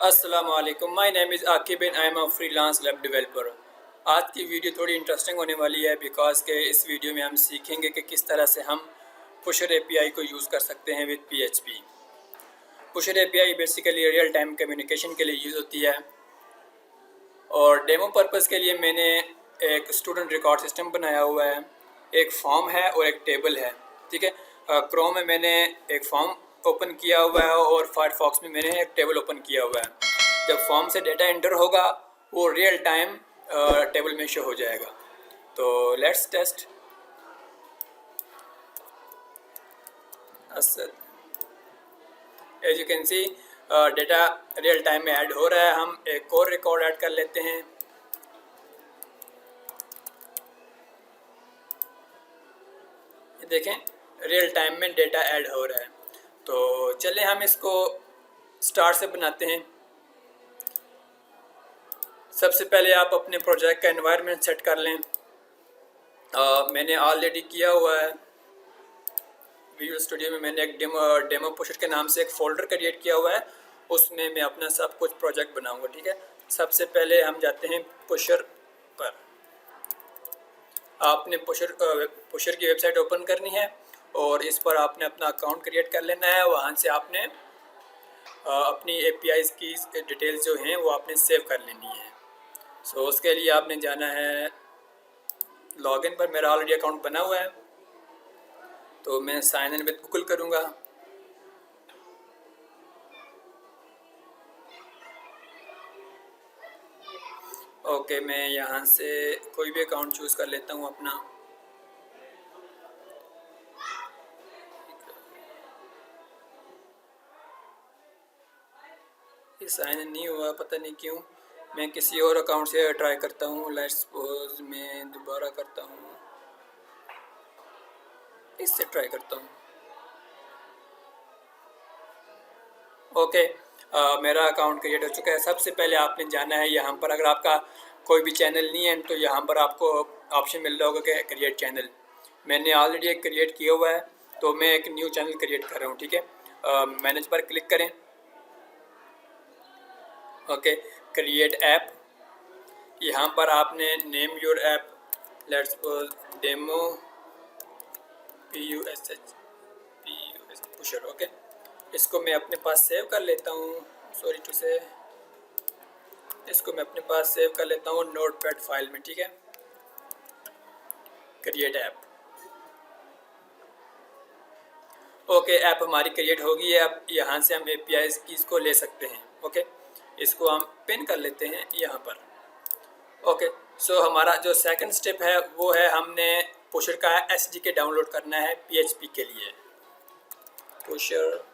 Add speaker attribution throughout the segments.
Speaker 1: अस्सलामुअलैकुम, my name is Aqib and I am a freelance web developer. आज की video थोड़ी इंटरेस्टिंग होने वाली है बिकॉज़ के इस वीडियो में हम सीखेंगे कि किस तरह से हम पुशर एपीआई को यूज़ कर सकते हैं with PHP. Pusher API basically real time communication के लिए यूज़ होती है और डेमो पर्पज़ के लिए मैंने एक स्टूडेंट रिकॉर्ड सिस्टम बनाया हुआ है, एक फॉर्म है और एक टेबल है। ठीक है, क्रोम में मैंने एक फॉर्म ओपन किया हुआ है और फायरफॉक्स में मैंने एक टेबल ओपन किया हुआ है। जब फॉर्म से डेटा एंटर होगा वो रियल टाइम टेबल में शो हो जाएगा। तो let's test. As you can see data real time में ऐड हो रहा है। हम एक और रिकॉर्ड ऐड कर लेते हैं। देखें, रियल टाइम में डेटा ऐड हो रहा है। तो चलें हम इसको स्टार्ट से बनाते हैं। सबसे पहले आप अपने प्रोजेक्ट का एनवायरनमेंट सेट कर लें। मैंने ऑलरेडी किया हुआ है विजुअल स्टूडियो में। मैंने एक डेमो पुशर के नाम से एक फ़ोल्डर क्रिएट किया हुआ है, उसमें मैं अपना सब कुछ प्रोजेक्ट बनाऊंगा। ठीक है, सबसे पहले हम जाते हैं पुशर पर। आपने पुशर की वेबसाइट ओपन करनी है और इस पर आपने अपना अकाउंट क्रिएट कर लेना है। वहाँ से आपने अपनी एपीआईज़ की डिटेल्स जो हैं वो आपने सेव कर लेनी है। सो उसके लिए आपने जाना है लॉगिन पर। मेरा ऑलरेडी अकाउंट बना हुआ है तो मैं साइन इन विद गूगल करूँगा। ओके, मैं यहाँ से कोई भी अकाउंट चूज़ कर लेता हूँ अपना। ये साइन इन नहीं हुआ, पता नहीं क्यों। मैं किसी और अकाउंट से ट्राई करता हूँ। लेट्स सपोज मैं दोबारा करता हूँ, इससे ट्राई करता हूँ। ओके, मेरा अकाउंट क्रिएट हो चुका है। सबसे पहले आपने जाना है यहाँ पर। अगर आपका कोई भी चैनल नहीं है तो यहाँ पर आपको ऑप्शन मिल रहा होगा कि क्रिएट चैनल। मैंने ऑलरेडी एक क्रिएट किया हुआ है तो मैं एक न्यू चैनल क्रिएट कर रहा हूँ। ठीक है, मैनेज पर क्लिक करें। Okay, create app. यहाँ पर आपने name your app, let's suppose demo pusher. Okay, इसको मैं अपने पास सेव कर लेता हूँ। सॉरी टू से, इसको मैं अपने पास सेव कर लेता हूँ नोटपैड फाइल में। ठीक है, क्रिएट ऐप। ओके, ऐप हमारी क्रिएट होगी है। अब यहाँ से हम एपीआई कीज़ को ले सकते हैं। ओके, इसको हम पिन कर लेते हैं यहाँ पर। ओके, सो हमारा जो सेकंड स्टेप है वो है हमने पुशर का एसडीके डाउनलोड करना है पीएचपी के लिए। पुशर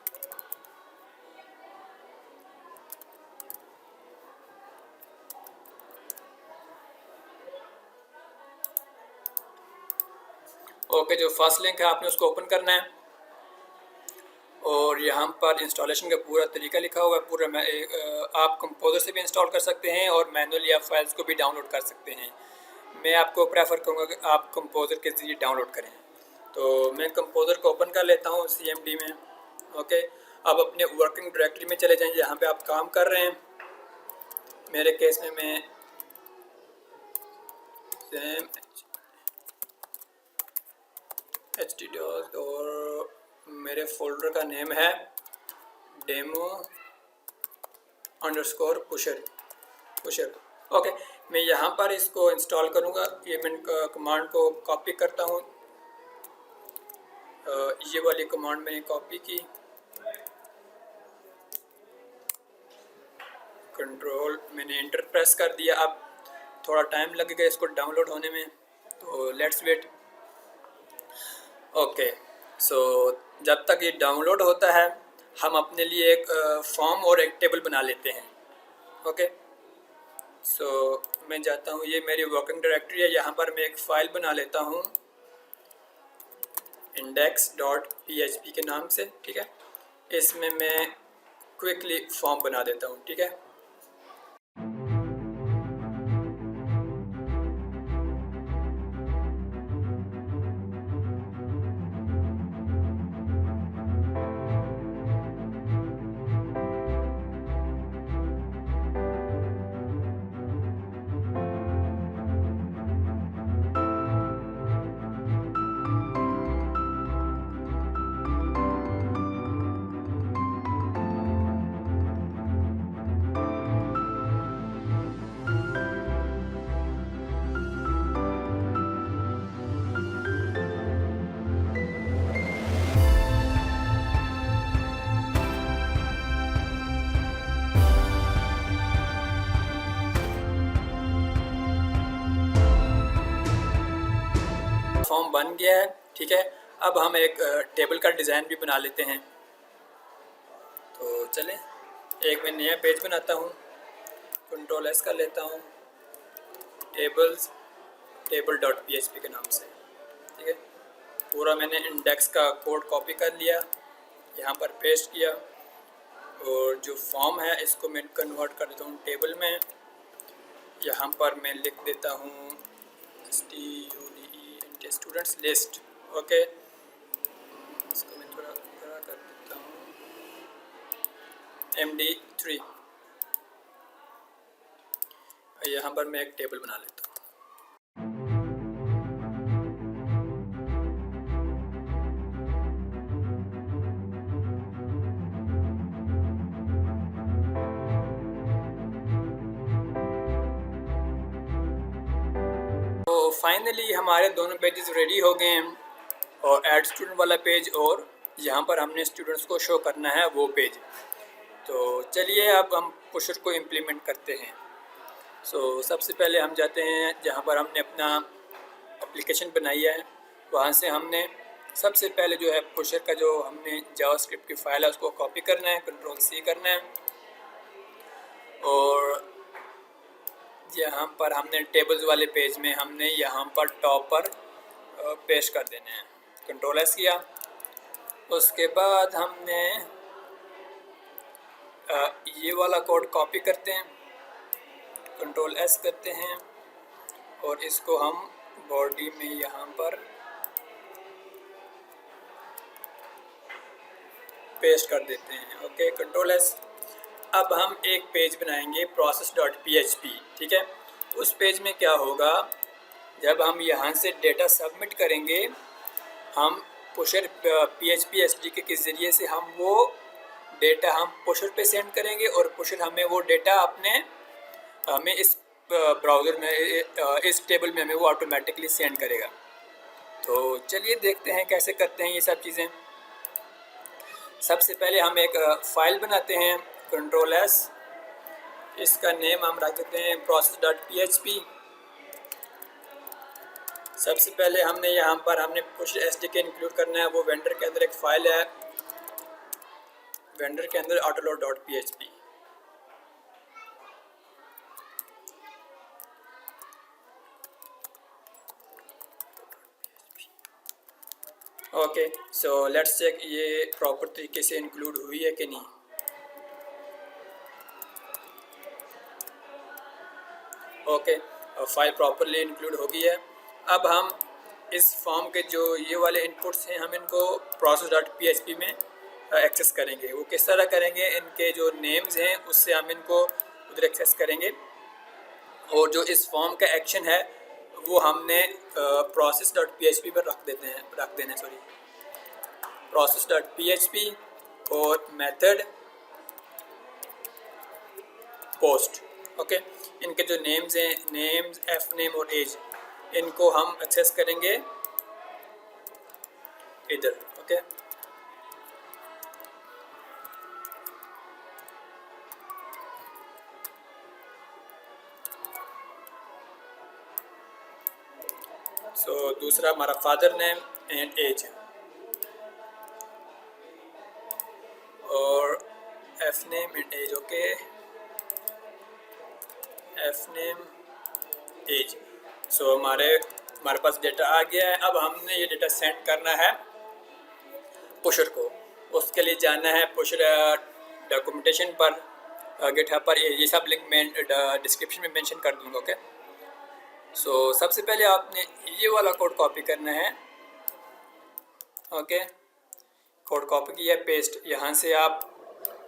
Speaker 1: ओके, जो फर्स्ट लिंक है आपने उसको ओपन करना है और यहाँ पर इंस्टॉलेशन का पूरा तरीका लिखा हुआ है। पूरा आप कंपोजर से भी इंस्टॉल कर सकते हैं और मैनुअली आप फाइल्स को भी डाउनलोड कर सकते हैं। मैं आपको प्रेफर करूँगा कि आप कंपोजर के ज़रिए डाउनलोड करें। तो मैं कंपोजर को ओपन कर लेता हूँ सीएमडी में। ओके, अब अपने वर्किंग डायरेक्टरी में चले जाएँ जहाँ पे आप काम कर रहे हैं। मेरे केस में मैं सेम HTDOS और मेरे फोल्डर का नेम है डेमो अंडरस्कोर पुशर। ओके, मैं यहाँ पर इसको इंस्टॉल करूँगा। ये मैं कमांड को कॉपी करता हूँ। ये वाली कमांड मैंने कॉपी की, कंट्रोल मैंने एंटर प्रेस कर दिया। अब थोड़ा टाइम लगेगा इसको डाउनलोड होने में, तो लेट्स वेट। ओके, सो जब तक ये डाउनलोड होता है हम अपने लिए एक फॉर्म और एक टेबल बना लेते हैं। ओके, सो मैं जाता हूँ, ये मेरी वर्किंग डायरेक्टरी है। यहाँ पर मैं एक फ़ाइल बना लेता हूँ index.php के नाम से। ठीक है, इसमें मैं क्विकली फॉर्म बना देता हूँ। ठीक है, बन गया है, ठीक है। अब हम एक टेबल का डिज़ाइन भी बना लेते हैं। तो चलें, एक मैं नया पेज बनाता हूँ, कंट्रोल एस कर लेता हूँ, टेबल डॉट PHP के नाम से, ठीक है। पूरा मैंने इंडेक्स का कोड कॉपी कर लिया, यहाँ पर पेस्ट किया, और जो फॉर्म है इसको मैं कन्वर्ट कर देता हूँ टेबल में। यहाँ पर मैं लिख देता हूँ स्टूडेंट्स लिस्ट, ओके। इसको मैं थोड़ा बड़ा कर देता हूँ, MD3। यहाँ पर मैं एक टेबल बना लेता हूँ। तो फाइनली हमारे दोनों पेजेस रेडी हो गए हैं, और ऐड स्टूडेंट वाला पेज और यहाँ पर हमने स्टूडेंट्स को शो करना है वो पेज। तो चलिए अब हम पुशर को इम्प्लीमेंट करते हैं। सबसे पहले हम जाते हैं जहाँ पर हमने अपना एप्लीकेशन बनाई है, वहाँ से हमने सबसे पहले जो है पुशर का जो हमने जावास्क्रिप्ट की फ़ाइल है उसको कॉपी करना है, Ctrl+C करना है, और यहाँ पर हमने टेबल्स वाले पेज में हमने यहाँ पर टॉप पर पेस्ट कर देना है। Ctrl+S किया, उसके बाद हमने ये वाला कोड कॉपी करते हैं, Ctrl+S करते हैं, और इसको हम बॉडी में यहाँ पर पेस्ट कर देते हैं, ओके, Ctrl+S। अब हम एक पेज बनाएंगे process.php, ठीक है। उस पेज में क्या होगा, जब हम यहाँ से डेटा सबमिट करेंगे, हम पुशर PHP SDK के ज़रिए से हम वो डेटा हम पुशर पे सेंड करेंगे, और पुशर हमें वो डेटा हमें इस ब्राउज़र में इस टेबल में हमें वो ऑटोमेटिकली सेंड करेगा। तो चलिए देखते हैं कैसे करते हैं ये सब चीज़ें। सबसे पहले हम एक फ़ाइल बनाते हैं, Ctrl+S, इसका नेम हम रख देते हैं process.php। सबसे पहले हमने यहाँ पर हमने पुशर SDK इंक्लूड करना है, वो वेंडर के अंदर एक फ़ाइल है, वेंडर के अंदर autoload.php। Okay, so let's check ये प्रॉपर तरीके से इंक्लूड हुई है कि नहीं। ओके, फाइल प्रॉपरली इंक्लूड हो गई है। अब हम इस फॉर्म के जो ये वाले इनपुट्स हैं, हम इनको process.php में एक्सेस करेंगे। वो किस तरह करेंगे, इनके जो नेम्स हैं उससे हम इनको उधर एक्सेस करेंगे, और जो इस फॉर्म का एक्शन है वो हमने process.php पर रख देना है, process.php और मेथड पोस्ट, ओके। इनके जो नेम्स हैं, नेम्स, fname और एज, इनको हम एक्सेस करेंगे इधर, ओके। दूसरा हमारा फादर नेम एंड एज, और fname and age, okay, fname age. हमारे पास डेटा आ गया है। अब हमने ये डेटा सेंड करना है पुशर को। उसके लिए जाना है पुशर डॉक्यूमेंटेशन पर, गिटहब पर। ये सब लिंक मैं डिस्क्रिप्शन में मेंशन कर दूंगा, ओके। सबसे पहले आपने ये वाला कोड कॉपी करना है, ओके। कोड कॉपी किया, पेस्ट। यहाँ से आप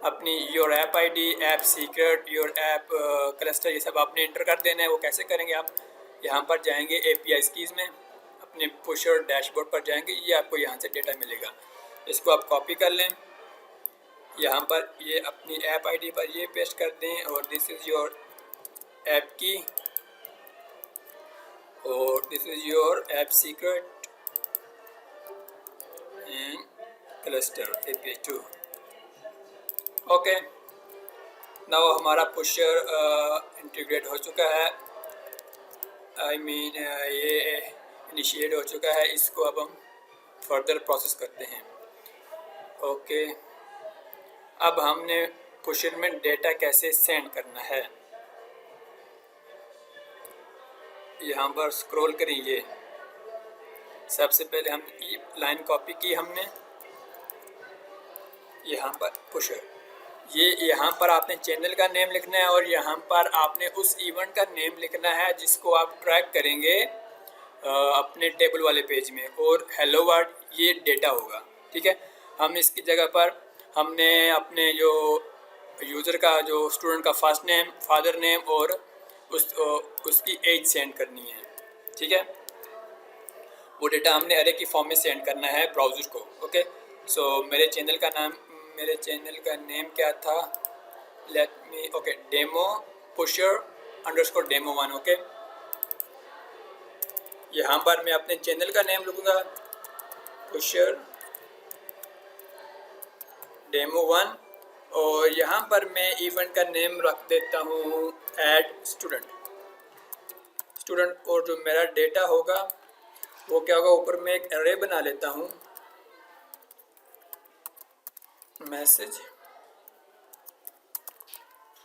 Speaker 1: अपनी your app ID, app secret, your app cluster, ये सब आपने इंटर कर देना है। वो कैसे करेंगे, आप यहाँ पर जाएंगे API कीज़ में, अपने पुशर डैशबोर्ड पर जाएंगे, ये आपको यहाँ से डेटा मिलेगा। इसको आप कॉपी कर लें, यहाँ पर ये अपनी ऐप ID पर ये पेस्ट कर दें, और दिस इज़ योर ऐप की, और this is your app secret and cluster API2, okay. Now हमारा पुशर इंटीग्रेट हो चुका है। ये इनिशिएट हो चुका है, इसको अब हम फर्दर प्रोसेस करते हैं। ओके, अब हमने पुशर में डेटा कैसे सेंड करना है, यहाँ पर स्क्रॉल करेंगे। सबसे पहले हम ये लाइन कॉपी की हमने, यहाँ पर पुशर, ये यहाँ पर आपने चैनल का नेम लिखना है और यहाँ पर आपने उस इवेंट का नेम लिखना है जिसको आप ट्रैक करेंगे अपने टेबल वाले पेज में, और हेलो वर्ल्ड ये डेटा होगा। ठीक है, हम इसकी जगह पर हमने अपने जो यूज़र का, जो स्टूडेंट का फर्स्ट नेम, फादर नेम और उसकी एज सेंड करनी है। ठीक है, वो डेटा हमने अरे की फॉर्म में सेंड करना है ब्राउज़र को। ओके, सो मेरे चैनल का नेम क्या था, लेट मी, okay, demo pusher underscore demo 1। Okay, यहाँ पर मैं अपने चैनल का नेम लिखूँगा पुशर डेमो 1, और यहाँ पर मैं इवेंट का नेम रख देता हूँ ऐड स्टूडेंट, और जो मेरा डेटा होगा वो क्या होगा, ऊपर मैं एक अरे बना लेता हूँ, मैसेज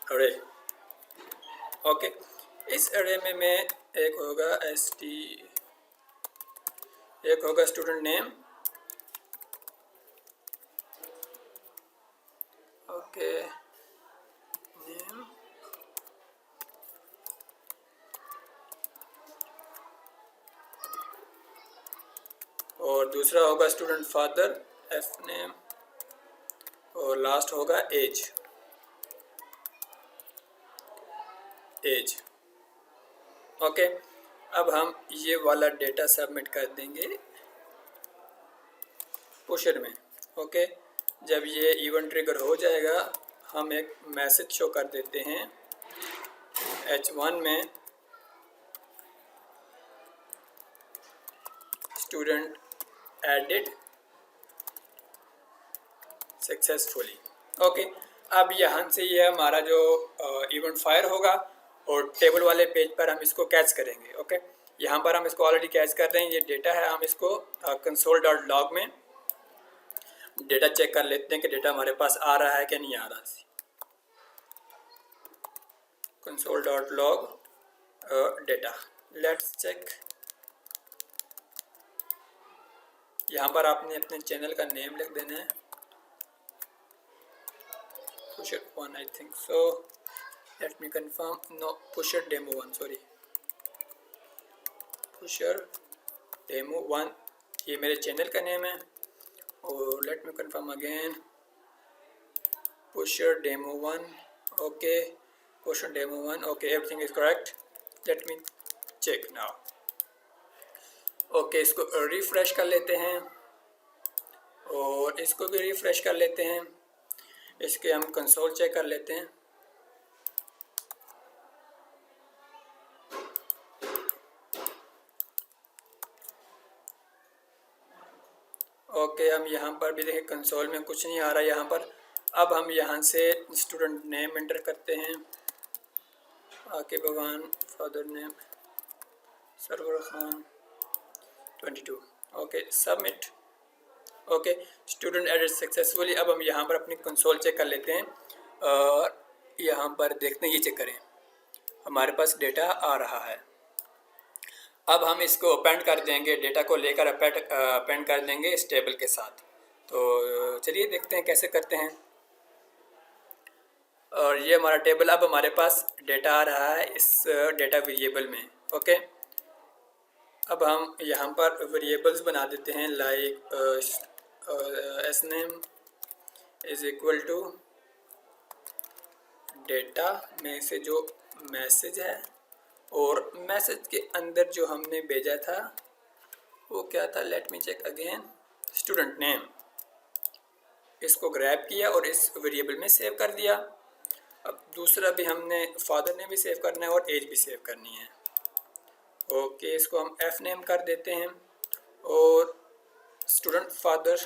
Speaker 1: अरे। ओके, इस अरे में मैं एक होगा एक होगा स्टूडेंट नेम, ओके, नेम, और दूसरा होगा स्टूडेंट फादर एफ नेम, और लास्ट होगा एज। ओके, अब हम ये वाला डेटा सबमिट कर देंगे पुशर में। ओके, जब ये इवेंट ट्रिगर हो जाएगा हम एक मैसेज शो कर देते हैं H1 में, स्टूडेंट एडिड सक्सेसफुली। ओके, अब यहाँ से ये हमारा जो इवेंट फायर होगा और टेबल वाले पेज पर हम इसको कैच करेंगे। ओके, यहाँ पर हम इसको ऑलरेडी कैच कर रहे हैं, ये डेटा है, हम इसको console.log में डेटा चेक कर लेते हैं कि डेटा हमारे पास आ रहा है कि नहीं आ रहा। console.log data, let's check. यहाँ पर आपने अपने चैनल का नेम लिख देना है, pusher 1 I think so, let me confirm, no, pusher demo 1, sorry, pusher demo 1, ये मेरे चैनल का नेम है। और let me confirm again, pusher demo 1, okay, pusher demo 1, okay, everything is correct, let me check now. Okay, इसको refresh कर लेते हैं और इसको भी रिफ्रेश कर लेते हैं, इसके हम कंसोल चेक कर लेते हैं। ओके, हम यहाँ पर भी देखें कंसोल में कुछ नहीं आ रहा यहाँ पर। अब हम यहाँ से स्टूडेंट नेम एंटर करते हैं, आके भगवान, father name Sarwar Khan 22, okay, submit. Okay, student edit successfully. अब हम यहाँ पर अपनी कंसोल चेक कर लेते हैं और यहाँ पर देखते हैं, ये चेक करें, हमारे पास डेटा आ रहा है। अब हम इसको अपेंड कर देंगे, डेटा को लेकर अपेंड कर देंगे इस टेबल के साथ। तो चलिए देखते हैं कैसे करते हैं। और ये हमारा टेबल, अब हमारे पास डेटा आ रहा है इस डेटा वेरिएबल में। ओके, अब हम यहाँ पर वेरिएबल्स बना देते हैं, like s name is equal to data में से जो मैसेज है, और मैसेज के अंदर जो हमने भेजा था वो क्या था, let me check again, student name, इसको ग्रैब किया और इस वेरिएबल में सेव कर दिया। अब दूसरा भी हमने फादर नेम भी सेव करना है और एज भी सेव करनी है। ओके, इसको हम एफ नेम कर देते हैं और स्टूडेंट फादर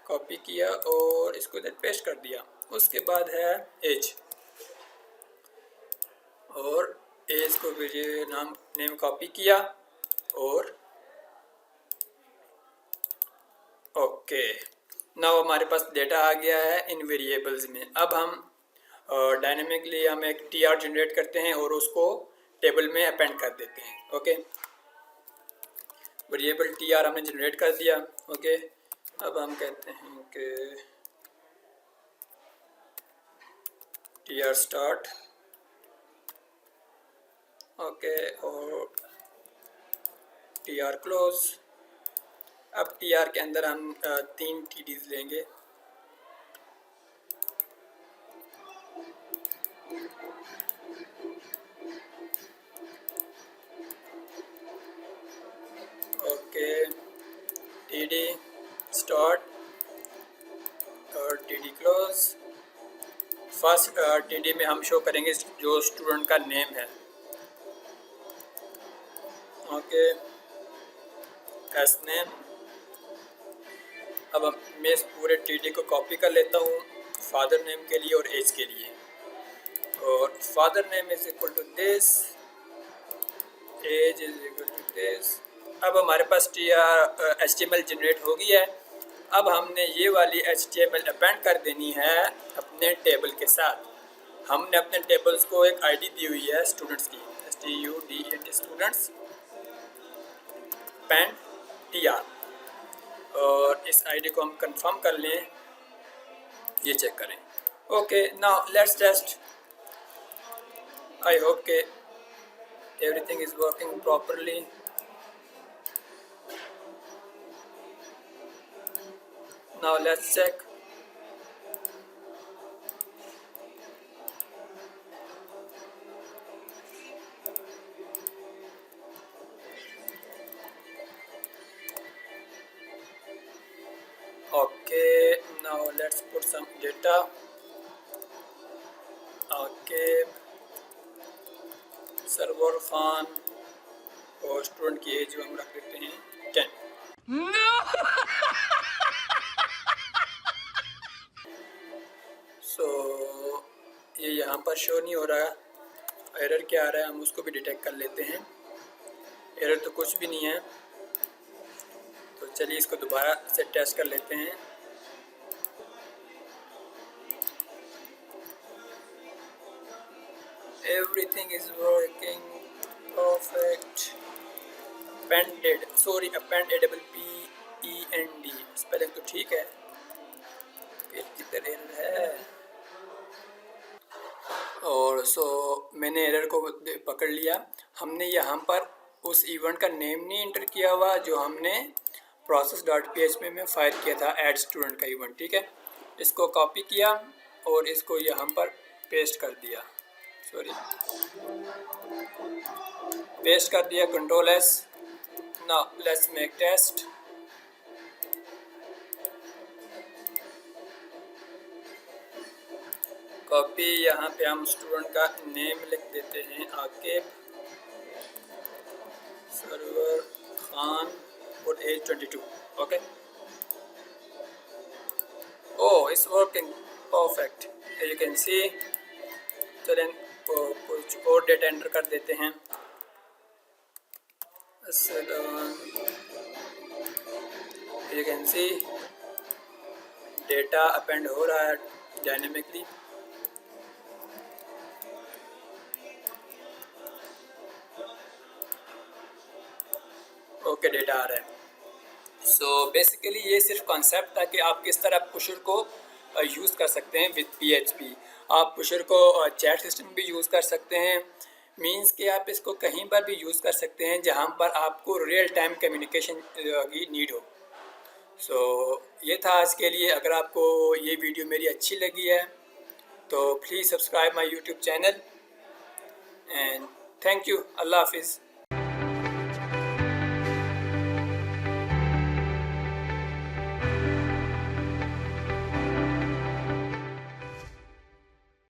Speaker 1: कॉपी किया और इसको इधर पेस्ट कर दिया। उसके बाद है एज, और एज को भी नेम कॉपी किया और ओके, नाउ हमारे पास डेटा आ गया है इन वेरिएबल्स में। अब हम डायनेमिकली हम एक टीआर जनरेट करते हैं और उसको टेबल में अपेंड कर देते हैं। ओके, वेरिएबल टीआर हमने जनरेट कर दिया। ओके, अब हम कहते हैं कि टीआर स्टार्ट। ओके, और टीआर क्लोज। अब टीआर के अंदर हम 3 टीडीज लेंगे। ओके, टीडी स्टार्ट और टीडी क्लोज। फर्स्ट टीडी में हम शो करेंगे जो स्टूडेंट का नेम है। Okay, S name. अब मैं इस पूरे टीडी को कॉपी कर लेता हूँ फादर नेम के लिए और एज के लिए। और father name is equal to this, age is equal to this. अब हमारे पास HTML जनरेट हो गई है। अब हमने ये वाली HTML अपेंड कर देनी है अपने टेबल के साथ। हमने अपने टेबल्स को एक आईडी दी हुई है स्टूडेंट्स की, STUDENT स्टूडेंट्स पेंड TR, और इस आईडी को हम कंफर्म कर लें, ये चेक करें। Okay, now let's test. I hope के everything is working properly. Now let's check. Okay, now let's put some data. Okay, Sarwar Khan और स्टूडेंट की एज हम रख देते हैं 10। No! So, ये यहाँ पर शो नहीं हो रहा। एरर क्या आ रहा है हम उसको भी डिटेक्ट कर लेते हैं। एरर तो कुछ भी नहीं है, तो चलिए इसको दोबारा से टेस्ट कर लेते हैं। Everything is working perfect. Appended, sorry, appended, PEND spelling तो ठीक है, फिर किधर एरर है। और मैंने एरर को पकड़ लिया। हमने यहाँ पर उस इवेंट का नेम नहीं एंटर किया हुआ जो हमने process.php में फायर किया था, ऐड स्टूडेंट का इवेंट। ठीक है, इसको कॉपी किया और इसको यहाँ पर पेस्ट कर दिया, सॉरी पेस्ट कर दिया, control S। Now let's make test. Copy, यहाँ पे हम स्टूडेंट का नेम लिख देते हैं आकिब सरवर खान और age 22। Okay, oh it's working perfect, you can see. चलें कुछ और डेटा एंटर कर देते हैं। You can see data append हो रहा है डायनेमिकली। ओके, डेटा आ रहा है। बेसिकली ये सिर्फ कॉन्सेप्ट था कि आप किस तरह पुशर को यूज़ कर सकते हैं विद PHP। आप पुशर को चैट सिस्टम भी यूज़ कर सकते हैं, मींस कि आप इसको कहीं पर भी यूज़ कर सकते हैं जहां पर आपको रियल टाइम कम्युनिकेशन की नीड हो। ये था आज के लिए। अगर आपको ये वीडियो मेरी अच्छी लगी है तो please subscribe my YouTube channel and thank you. Allah हाफिज़।